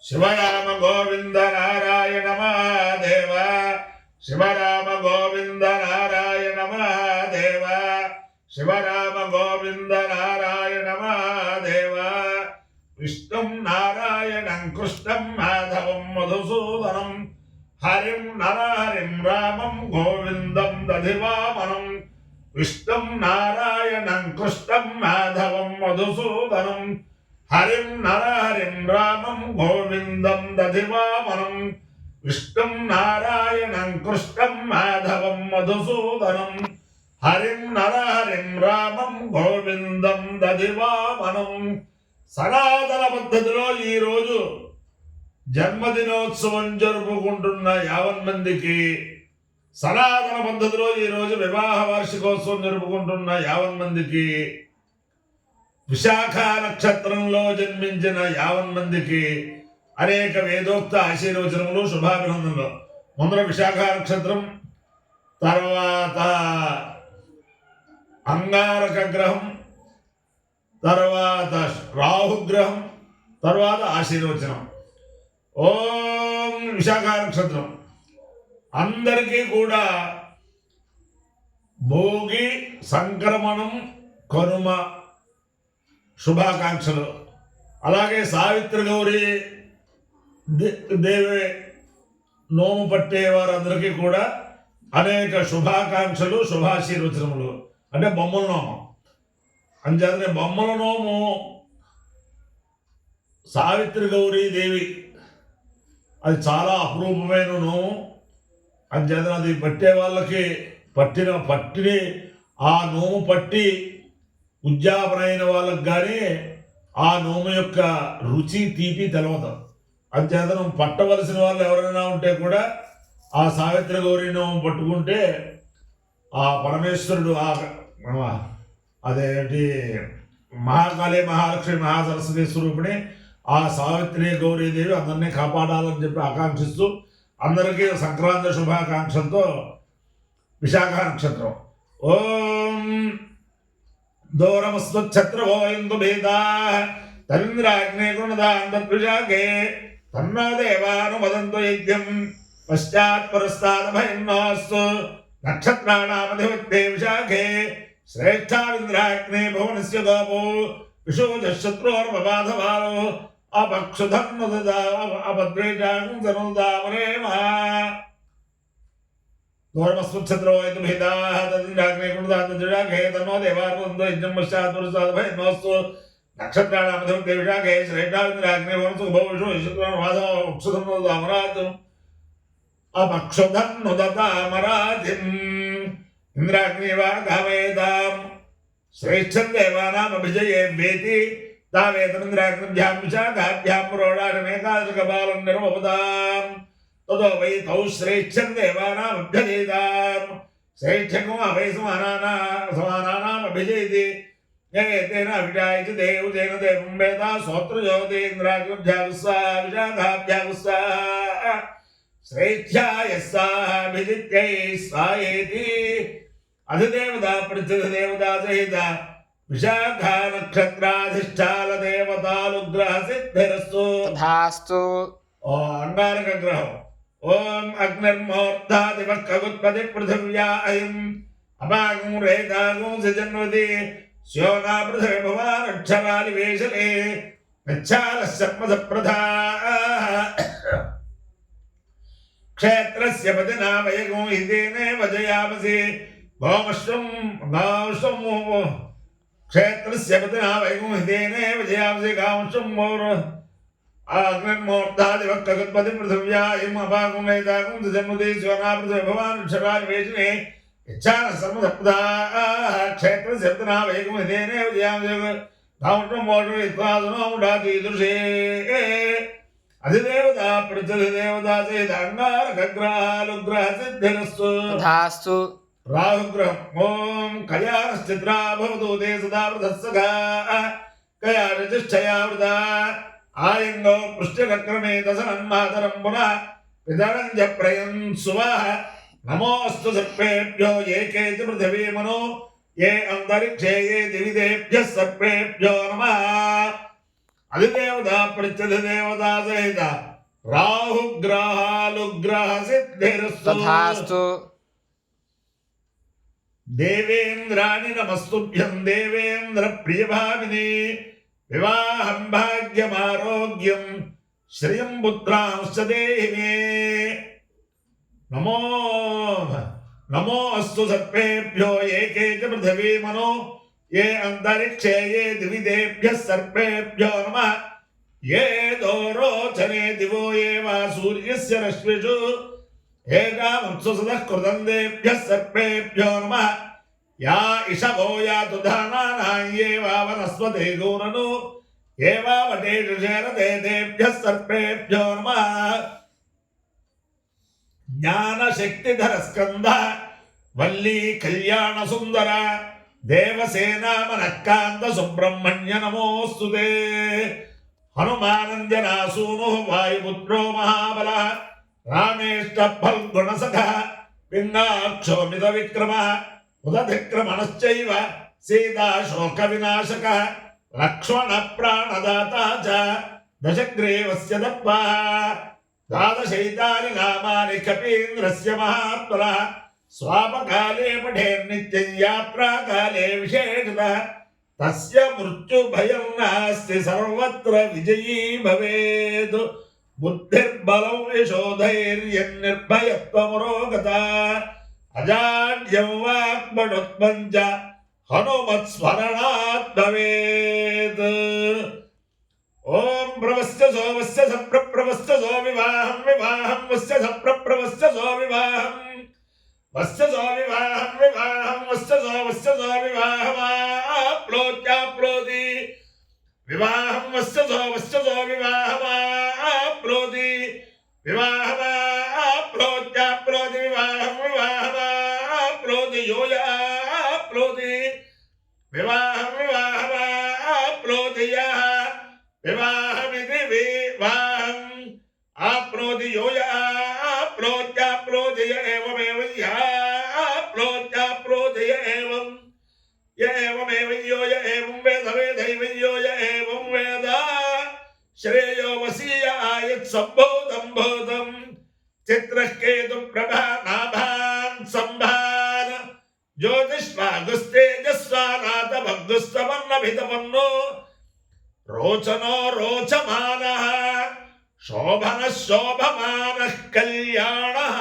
శివరామ గోవింద నారాయణ మహాదేవ శివరామ గోవింద నారాయణ మహాదేవ శివరామ గోవింద నారాయణ మహాదేవ విష్ణుం నారాయణం కృష్ణం మాధవం మధుసూదనం హరిం నరహరిం రామం గోవిందం దధివామనం విష్ణుం నారాయణం కృష్ణం మాధవం మధుసూదనం హరిం నరహరిం రామం గోవిందం దధివామనం విష్ణుం నారాయణం కృష్ణం మాధవం మధుసూదనం హరిం నరహరిం రామం గోవిందం దధివామనం. సనాతన పద్ధతిలో ఈరోజు జన్మదినోత్సవం జరుపుకుంటున్న 50 మందికి, సనాతన పద్ధతిలో ఈరోజు వివాహ వార్షికోత్సవం జరుపుకుంటున్న 50 మందికి, విశాఖ నక్షత్రంలో జన్మించిన 50 మందికి అనేక వేదోక్త ఆశీర్వచనములు, శుభాభినందనలు. ముందర విశాఖ నక్షత్రం, తర్వాత అంగారక గ్రహం, తర్వాత రాహుగ్రహం, తర్వాత ఆశీర్వచనం. ఓం విశాఖ నక్షత్రం అందరికీ కూడా భోగి, సంక్రమణం, కనుమ శుభాకాంక్షలు. అలాగే సావిత్రి గౌరీ దేవి నోము పట్టే వారందరికీ కూడా అనేక శుభాకాంక్షలు, శుభాశీర్వచనములు. అంటే బొమ్మల నోము అంచేతనే బొమ్మల నోము సావిత్రి గౌరీ దేవి అది చాలా అపురూపమైన నోము. అంచేతన అది పట్టే వాళ్ళకి పట్టి ఆ నోము పట్టి ఉద్యాపన అయిన వాళ్ళకి కానీ ఆ నోము యొక్క రుచి, తీపి తెలవదు. అంచేతనం పట్టవలసిన వాళ్ళు ఎవరైనా ఉంటే కూడా ఆ సావిత్రి గౌరీ నోము పట్టుకుంటే ఆ పరమేశ్వరుడు అదేంటి మహాకాళి, మహాలక్ష్మి, మహాసరస్వతి స్వరూపిణి ఆ సావిత్రి గౌరీదేవి అందరినీ కాపాడాలని చెప్పి ఆకాంక్షిస్తూ అందరికీ సంక్రాంతి శుభాకాంక్షలతో విశాఖ నక్షత్రం. ఓం దూరమస్వచ్ఛత్రవోయందు భేదా తరింద్రాగ్నే గుణదాంతద్విశాఖే తన్నా దేవానుమదంతు యజ్ఞం పశ్చాత్ పురస్తాద్ భయం నాస్తు నక్షత్రాణామధిపత్తే విశాఖే శ్రేష్ఠావింద్రాగ్నే భువనస్య గోపో విశోజశత్రోర్మబాధవాలో అపక్షుధన్నుదా అపద్వేషాంసనుదామరేమ దూరమస్వచ్ఛత్రవోయందు భేదా తరింద్రాగ్నే గుణదాంతద్విశాఖే తన్నో దేవానుమదంతు యజ్ఞం పశ్చాత్ పురస్తాద్ భయం నాస్తు నక్షత్రాణామధిపత్తే విశాఖే శ్రేష్ఠావింద్రాగ్నే భువనస్య గోపో విశోజశత్రోర్మబాధవాలో అపక్షుధన్నుదతామరాతిం ఇంద్రాగ్నివా గావేదాం శ్రేష్టం దేవానామభిజయే వేతి తావేతమింద్రాగ్నిభ్యాం విశాఖాభ్యాం పురోడాశమేకాదశకపాలం నిర్వపదాం తదో వై తౌ శ్రేష్టం దేవానామభ్యజేదాం శ్రేష్టకం అభయ సమానానామభిజయతి ఏతేన అభిజాయతి దేవతేన దేవం వేద సోత్రజ్యోతి ఇంద్రాగ్నిభ్యాం స్వాహా విశాఖాభ్యాం స్వాహా శ్రేష్ఠ్యాయ స్వాహాభిజిత్యై స్వాయేతి. అధిదేవత ప్రతిదేవత సహిత విశాఖ నక్షత్రాధిష్టాల దేవతానుగ్రహ సిద్ధిరస్తు తథాస్తు. అంగారక గ్రహం. ఓం అగ్నిర్మోర్ధాదివక్కగుత్పతి పృథివ్యా అయం అపాగం రేతాగం సజన్వతి శోగా పృథివీ భవానక్షరాలి వేషలే గచ్చాల శర్మద ప్రధా క్షేత్రస్య పతినా వయగో హితేనే వజయామసి గోమశ్వం క్షేత్రస్య పతినా వయగో హితేనే వజయామసి గామశ్వం మోర్ అగ్నిర్మోర్ధాదివక్కగత్పతి పృథివ్యా ఇం అపాగం నైతాగం జన్మదే శివనా పృథివీ భవాన్ క్షరాని వేషినే ఇచ్చాన సర్వదప్దా క్షేత్రస్య పతినా వయగో హితేనే వజయామసి గామశ్వం మోర్ ఇత్వాదనో ఉండాతి దృశే అధిదేవత ప్రతిదేవత చేత అంగారకగ్రహాలుగ్రహ సిద్ధిరస్తు తథాస్తు. రాహుగ్రహం. ఓం కయానశ్చిత్రా భవతు తే సదా వృధస్సగా కయానచిష్టయావృత ఆయంగో పృష్ఠక్రమే దశనన్మాతరం పునః పితరం జప్రయం సువః నమోస్తు సర్పేభ్యో ఏకే చ పృథివీ మనో ఏ అంతరిక్షే ఏ దివిదేభ్యః సర్పేభ్యో నమః. అధిదేవత ప్రత్యధిదేవత సహిత రాహుగ్రహాలుగ్రహ సిద్ధిరస్తు తథాస్తు దేవేంద్రాణి నమస్తుభ్యం దేవేంద్ర ప్రియభామిని వివాహం భాగ్యమారోగ్యం శ్రియం పుత్రాంశ్చ దేహి మే నమో నమో అస్తు సర్పేభ్యో ఏకే చ పృథివీ మనో ఏ అంతరిక్షే ఏ దివిదేభ్యః సర్పేభ్యో నమః ఏ దోరోచనే దివో ఏ వా సూర్యస్య రశ్మిషు ఏకామత్సు సదః కృతందేభ్యః సర్పేభ్యో నమః యా ఇషవో యాతు ధానానాం ఏ వా వనస్పతే గౌరను ఏ వా వటేషు శరతే దేభ్యః సర్పేభ్యో నమః జ్ఞానశక్తిధర స్కంద వల్లీ కళ్యాణ సుందర దేవసేనా మనఃకాంత సుబ్రహ్మణ్య నమోస్తుతే హనుమానంజనాసూను వాయుపుత్రో మహాబల రామేష్ట ఫల్గుణసఖ పింగాక్షోమిత విక్రమ ఉదధిక్రమణశ్చైవ సీతా శోక వినాశక లక్ష్మణ ప్రాణదాత చ దశగ్రీవస్య దత్వా ద్వాదశైతాని నామాని కపీంద్రస్య మహాత్మనః స్వాపకాలే పఠేర్నిత్యం యాత్రాకాలే విశేషతః తస్య మృత్యుభయం నాస్తి సర్వత్ర విజయీ భవేత్ బుద్ధిర్బలం యశోధైర్యం నిర్భయత్వమరోగత అజాడ్యం వాక్పటుత్వం చ హనుమత్స్మరణాత్ భవేత్ ఓం ప్రవస్య సోమస్య సప్రప్రవస్య సో వివాహం వివాహం వస్య సప్రప్రవస్య సో వివాహం వస్య సో వివాహం వివాహం వస్య సో వివాహమాప్లోత్యాప్లోతి వివాహం వస్య సో వివాహమాప్లోతి వివాహమాప్లోత్యాప్లోతి వివాహం వివాహమాప్లోతి యోయాప్లోతి వివాహం వివాహమాప్లోతి యః వివాహమితి వివాహం ఆప్నోతి యో ఆప్నోత్యాప్నోతి ఏవమేవ ఆప్నోత్యాప్నోతి ఏవం ఏవమేవ యో ఏవం వేద వేదైవం యో ఏవం వేద శ్రేయో వసీయాయత్ సంభూతం భూతం చిత్రకేతు ప్రభా నాభాన్ సంభాన్ జ్యోతిష్వాగుస్తేజస్వానాథ భగ్దుస్తమన్నభితమన్నో రోచనో రోచమానః శోభనః శోభమానః కళ్యాణః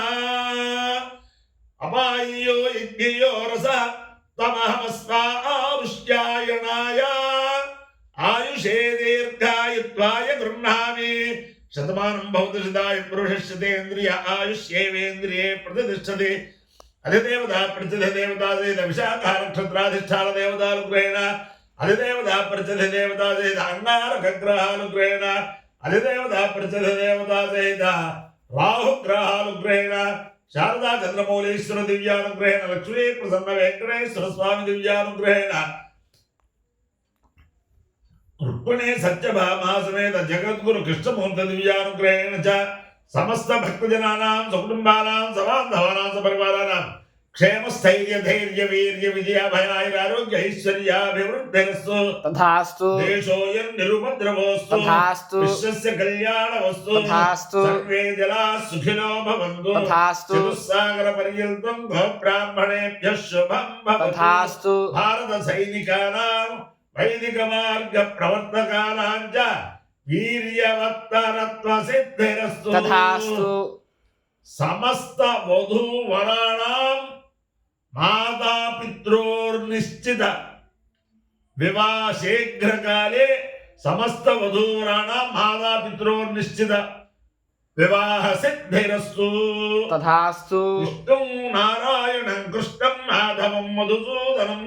అమాయ్యో యజ్ఞయో రసః తమహమస్మారుష్యాయణాయ ఆయుషే దీర్ఘాయుత్వాయ గృహ్ణామి శతమానం భవతి శతాయ పురుషస్యేంద్రియ ఆయుష్యేవేంద్రియే ప్రతిష్టతి అధిదేవత ప్రతిదేవతా విశాఖ నక్షత్రాధిష్టాన దేవతానుగ్రహేణ అధిదేవత ప్రతిదేవతా సహిత అంగారకగ్రహానుగ్రహేణ అధిదేవత ప్రతిదేవతా సహిత రాహుగ్రహానుగ్రహేణ శారదా చంద్రమౌళీశ్వర దివ్యానుగ్రహేణ లక్ష్మీ ప్రసన్న వెంకటేశ్వర స్వామి దివ్యానుగ్రహేణ రుక్మిణీ సత్యభామా సమేత జగద్గురు కృష్ణమూర్తి దివ్యానుగ్రహేణ చ సమస్త భక్తజనానాం సకుటుంబానాం సబాంధవానాం సపరివారానాం క్షేమ స్థైర్య ధైర్య వీర్య విజయ భయారోగ్య ఐశ్వర్యాభివృద్ధిరస్తు తథాస్తు దేశోయం నిరుపద్రవోస్తు తథాస్తు విశ్వస్య కళ్యాణవస్తు తథాస్తు సర్వే జలా సుఖినో భవంతు తథాస్తు చతుస్సాగర పర్యంతం గోబ్రాహ్మణేభ్యః శుభం భవతు తథాస్తు భారత సైనికానాం వైదిక మార్గ ప్రవర్తకానాం చ వీర్యవత్తరత్వ సిద్ధిరస్తు తథాస్తు సమస్త వధూవరాణాం మాతాపిత్రోర్నిశ్చిత వివాహ శీఘ్రకాలే సమస్త వధూవరాణాం మాతాపిత్రోర్నిశ్చిత వివాహ సిద్ధిరస్తు తథాస్తు విష్ణుం నారాయణం కృష్ణం మాధవం మధుసూదనం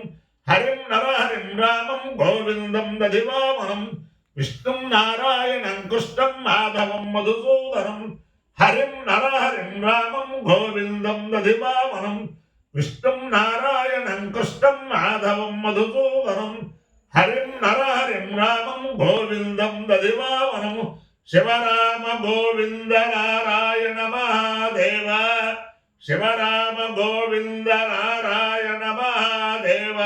హరిం నరహరిం రామం గోవిందం దధివామనం విష్ణుం నారాయణం కృష్ణం మాధవం మధుసూదనం హరిం నరహరిం రామం గోవిందం దధివామనం విష్ణుం నారాయణం కృష్ణం మాధవం మధుసూదనం హరిం నరహరిం రామం గోవిందం దధివామనం శివరామ గోవింద నారాయణ మహాదేవ శివరామ గోవింద నారాయణ మహాదేవ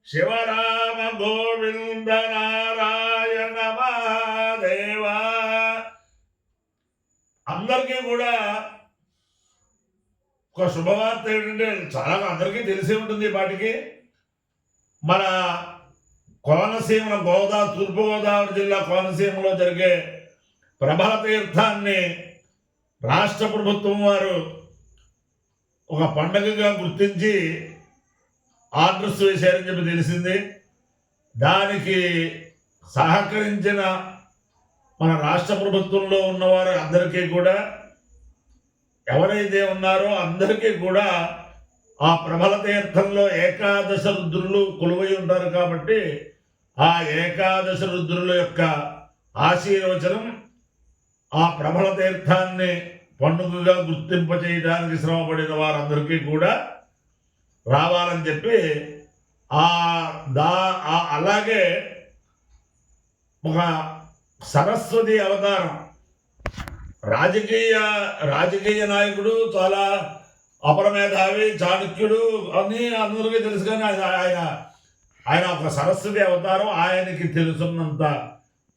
శివరామ గోవింద నారాయణ మహాదేవ అందరికీ కూడా ఒక శుభవార్త ఏంటంటే చాలా అందరికీ తెలిసే ఉంటుంది వాటికి. మన కోనసీమ తూర్పుగోదావరి జిల్లా కోనసీమలో జరిగే ప్రభల తీర్థాన్ని రాష్ట్ర ప్రభుత్వం వారు ఒక పండగగా గుర్తించి ఆర్డర్స్ వేశారని చెప్పి తెలిసింది. దానికి సహకరించిన మన రాష్ట్ర ప్రభుత్వంలో ఉన్నవారు అందరికీ కూడా, ఎవరైతే ఉన్నారో అందరికీ కూడా ఆ ప్రభల తీర్థంలో ఏకాదశ రుద్రులు కొలువై ఉంటారు కాబట్టి ఆ ఏకాదశ రుద్రుల యొక్క ఆశీర్వచనం ఆ ప్రభల తీర్థాన్ని పండుగగా గుర్తింపచేయడానికి శ్రమపడిన వారందరికీ కూడా రావాలని చెప్పి అలాగే ఒక సరస్వతి అవతారం, రాజకీయ నాయకుడు, చాలా అపరమేధావి, చాణక్యుడు అని అందరికీ తెలుసు. కానీ ఆయన ఒక సరస్వతి అవతారం. ఆయనకి తెలుసున్నంత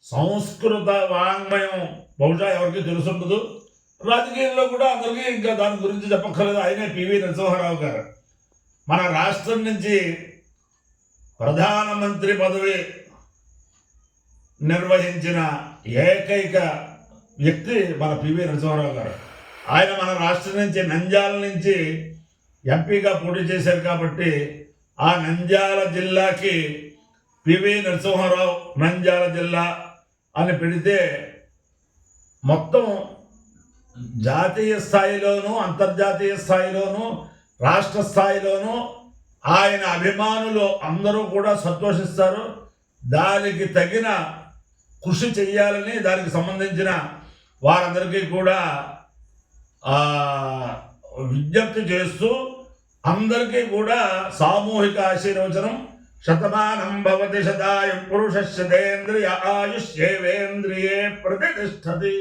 సంస్కృత వాంగ్మయం బహుశా ఎవరికి తెలుసుండదు. రాజకీయంలో కూడా అందరికీ ఇంకా దాని గురించి చెప్పక్కర్లేదు. ఆయనే పివి నరసింహారావు గారు. మన రాష్ట్రం నుంచి ప్రధానమంత్రి పదవి నిర్వహించిన ఏకైక వ్యక్తి మన పివి నరసింహారావు గారు. ఆయన మన రాష్ట్రం నుంచి నంద్యాల నుంచి ఎంపీగా పోటీ చేశారు కాబట్టి ఆ నంద్యాల జిల్లాకి పివి నరసింహారావు నంద్యాల జిల్లా అని పెడితే మొత్తం జాతీయ స్థాయిలోనూ అంతర్జాతీయ స్థాయిలోనూ రాష్ట్ర స్థాయిలోనూ ఆయన అభిమానులు అందరూ కూడా సంతోషిస్తారు. దానికి తగిన కృషి చెయ్యాలని దానికి సంబంధించిన వారందరికీ కూడా విజ్ఞప్తి చేస్తూ అందరికీ కూడా సామూహిక ఆశీర్వచనం. శతమానం భవతి శతాయు పురుషస్యేంద్రియ ఆయుష్యేవేంద్రియే ప్రతిష్టతి.